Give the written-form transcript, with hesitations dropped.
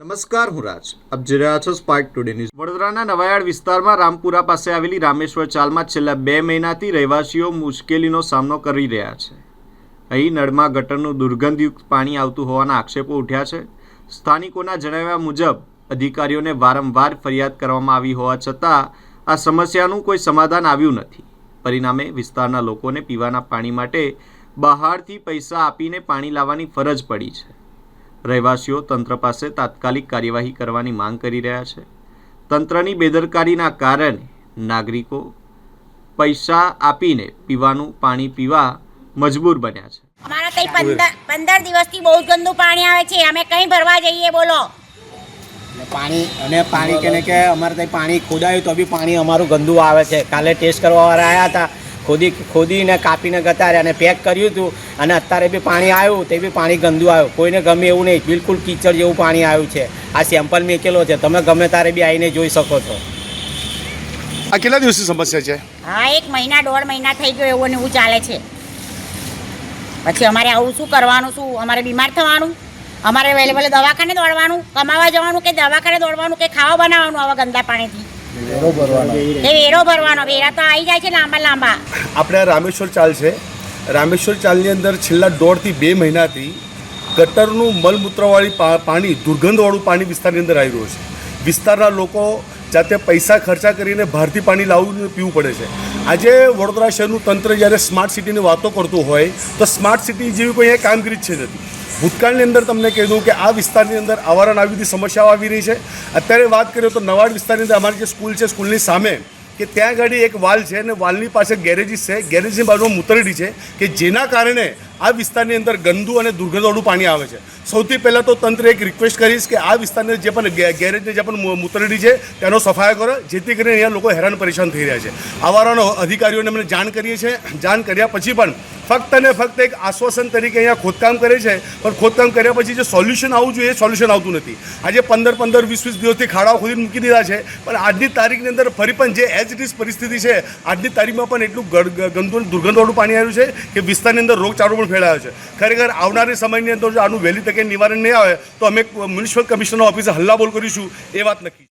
નમસ્કાર, હું રાજ. આપ જોઈ રહ્યા છો સ્પાર્ક ટુડે ન્યૂઝ. વડોદરાના નવાયાર્ડ વિસ્તારમાં રામપુરા પાસે આવેલી રામેશ્વર ચાલમાં છેલ્લા 2 મહિનાથી રહેવાસીઓ મુશ્કેલીનો સામનો કરી રહ્યા છે. અહીં નળમાં ગટરનું દુર્ગંધયુક્ત પાણી આવતું હોવાના આક્ષેપો ઉઠ્યા છે. સ્થાનિકોના જણાવ્યા મુજબ અધિકારીઓને વારંવાર ફરિયાદ કરવામાં આવી હોવા છતાં આ સમસ્યાનું કોઈ સમાધાન આવ્યું નથી. પરિણામે વિસ્તારના લોકોને પીવાના પાણી માટે બહારથી પૈસા આપીને પાણી લાવવાની ફરજ પડી છે. રહેવાસીઓ તંત્ર પાસે તાત્કાલિક કાર્યવાહી કરવાની માંગ કરી રહ્યા છે. તંત્રની બેદરકારીના કારણે નાગરિકો પૈસા આપીને પીવાનું પાણી પીવા મજબૂર બન્યા છે. અમારા તઈ 15 દિવસથી બહુ ગંદુ પાણી આવે છે. અમે કઈ ભરવા જઈએ બોલો? પાણી કે અમારે ત્યાં પાણી ખોદાયું તો બી પાણી અમારું ગંદુ આવે છે. કાલે ટેસ્ટ કરવાવાળા આવ્યા હતા, ખોદીને કાપીને ગતા રહ્યા અને પેક કર્યું હતું અને અત્યારે બી પાણી આવ્યું તે બી પાણી ગંદુ આવ્યું. કોઈને ગમે એવું નહીં, બિલકુલ કીચડ જેવું પાણી આવ્યું છે. આ સેમ્પલ મેકેલો છે, તમે ગમે તારે બી આવીને જોઈ શકો છો. આ કેટલા દિવસની સમસ્યા છે? હા, 1 મહિના 1.5 મહિના થઈ ગયો એવું ને એવું ચાલે છે. પછી અમારે આવું શું કરવાનું? શું અમારે બીમાર થવાનું? અમારે વહેલે વહેલે દવાખાને દોડવાનું, કમાવા જવાનું કે દવાખાને દોડવાનું કે ખાવા બનાવવાનું આવા ગંદા પાણીથી? વેરો ભરવાનો. વેરા તો આવી જાય છે લાંબા. આપણે રામેશ્વર ચાલ છે. રામેશ્વર ચાલની અંદર છેલ્લા 1.5 થી 2 મહિનાથી ગટરનું મળમૂત્રવાળી પાણી, દુર્ગંધવાળું પાણી વિસ્તારની અંદર આવી રહ્યું છે. વિસ્તારના લોકો જાતે પૈસા ખર્ચા કરીને બહારથી પાણી લાવીને પીવું પડે છે. આજે વડોદરા શહેરનું તંત્ર જ્યારે સ્માર્ટ સિટીની વાતો કરતું હોય તો સ્માર્ટ સિટી જેવી કોઈ અહીંયા કામગીરી જ છે નથી. ભૂતકાળની અંદર તમને કહી દઉં કે આ વિસ્તારની અંદર અવારનવાર બધી સમસ્યાઓ આવી રહી છે. અત્યારે વાત કરીએ તો નવાડ વિસ્તારની અંદર અમારી જે સ્કૂલ છે, સ્કૂલની સામે કે ત્યાં આગળ એક વાલ છે અને વાલની પાસે ગેરેજીસ છે. ગેરેજની બાજુમાં મૂતરડી છે કે જેના કારણે આ વિસ્તારની અંદર ગંદુ અને દુર્ગંધવાળું પાણી આવે છે. સૌથી પહેલાં તો તંત્ર એક રિક્વેસ્ટ કરીશ કે આ વિસ્તારની જે પણ ગેરેજની જે પણ મૂતરડી છે તેનો સફાયો કરો, જેથી કરીને અહીંયા લોકો હેરાન પરેશાન થઈ રહ્યા છે. આવારાનો અધિકારીઓને અમને જાણ કરીએ છીએ. જાણ કર્યા પછી પણ ફક્ત અને ફક્ત એક આશ્વાસન તરીકે અહીંયા ખોદકામ કરે છે, પણ ખોદકામ કર્યા પછી જે સોલ્યુશન આવવું જોઈએ એ સોલ્યુશન આવતું નથી. આજે 15 20 દિવસથી ખાડાઓ ખોદીને મૂકી દીધા છે, પણ આજની તારીખની અંદર ફરી પણ જે એઝ ઇટ ઇઝ પરિસ્થિતિ છે, આજની તારીખમાં પણ એટલું ગંદુ દુર્ગંધવાળું પાણી આવ્યું છે કે વિસ્તારની અંદર રોગચાળો પણ ફેલાયો છે. ખરેખર આવનારી સમયની અંદર જો આનું વહેલી તકે નિવારણ નહીં આવે તો અમે મ્યુનિસિપલ કમિશનર ઓફિસે હલ્લાબોલ કરીશું, એ વાત નક્કી.